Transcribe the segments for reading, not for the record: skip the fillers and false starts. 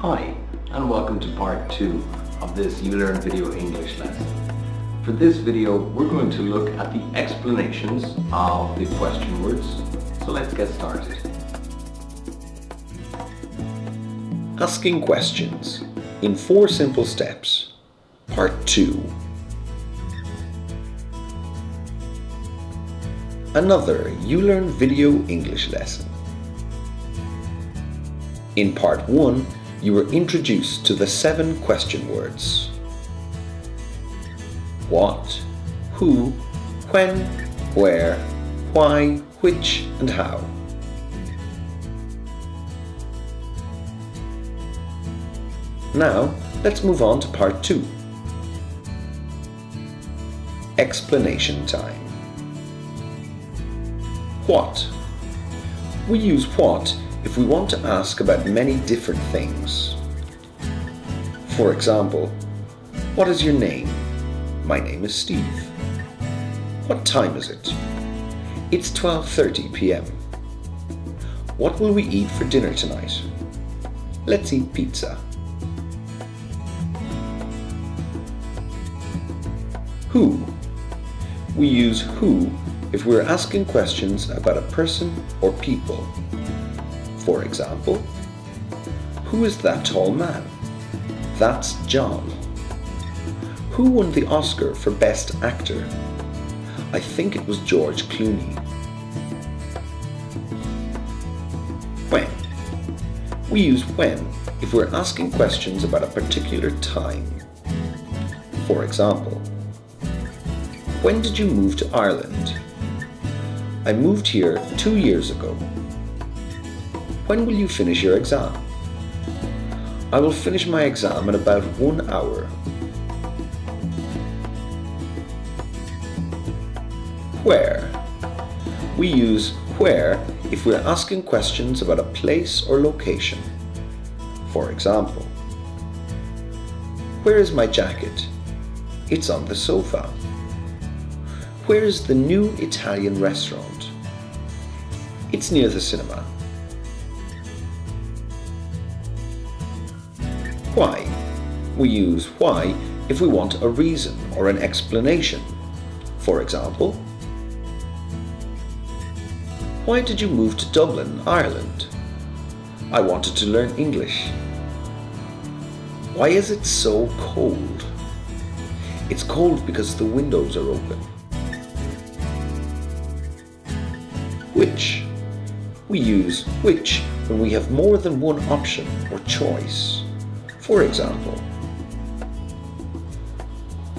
Hi, and welcome to part 2 of this ULearn Video English lesson. For this video, we're going to look at the explanations of the question words. So let's get started. Asking questions in 4 simple steps, part 2. Another ULearn Video English lesson. In part 1, you were introduced to the 7 question words. What, who, when, where, why, which, and how. Now, let's move on to part 2. Explanation time. What? We use what if we want to ask about many different things. For example, what is your name? My name is Steve. What time is it? It's 12:30 p.m. What will we eat for dinner tonight? Let's eat pizza. Who? We use who if we're asking questions about a person or people. For example, who is that tall man? That's John. Who won the Oscar for Best Actor? I think it was George Clooney. When? We use when if we're asking questions about a particular time. For example, when did you move to Ireland? I moved here 2 years ago. When will you finish your exam? I will finish my exam in about 1 hour. Where? We use where if we're asking questions about a place or location. For example, where is my jacket? It's on the sofa. Where is the new Italian restaurant? It's near the cinema. Why? We use why if we want a reason or an explanation. For example, why did you move to Dublin, Ireland? I wanted to learn English. Why is it so cold? It's cold because the windows are open. Which? We use which when we have more than one option or choice. For example,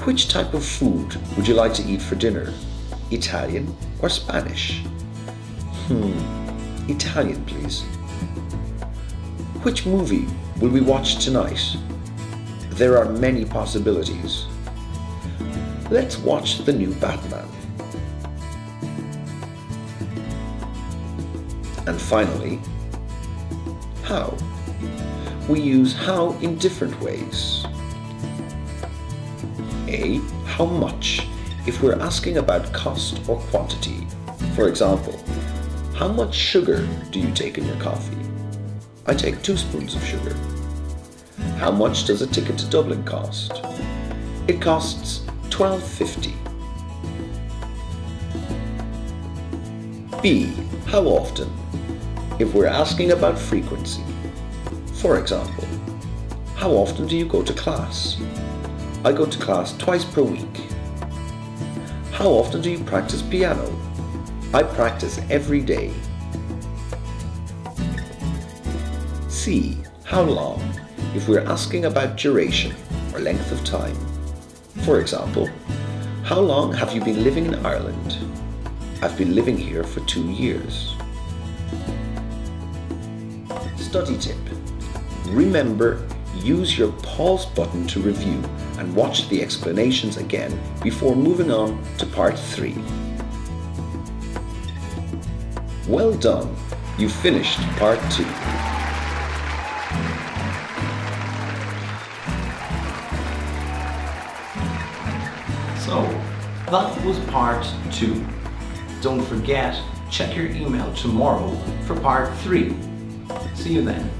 which type of food would you like to eat for dinner? Italian or Spanish? Italian, please. Which movie will we watch tonight? There are many possibilities. Let's watch the new Batman. And finally, how? We use how in different ways. A. How much if we're asking about cost or quantity. For example, how much sugar do you take in your coffee? I take 2 spoons of sugar. How much does a ticket to Dublin cost? It costs $12.50. B. How often? If we're asking about frequency. For example, how often do you go to class? I go to class twice per week. How often do you practice piano? I practice every day. C. How long? If we're asking about duration or length of time. For example, how long have you been living in Ireland? I've been living here for 2 years. Study tip. Remember, use your pause button to review and watch the explanations again before moving on to part 3. Well done, you finished part 2. So, that was part 2. Don't forget, check your email tomorrow for part 3. See you then.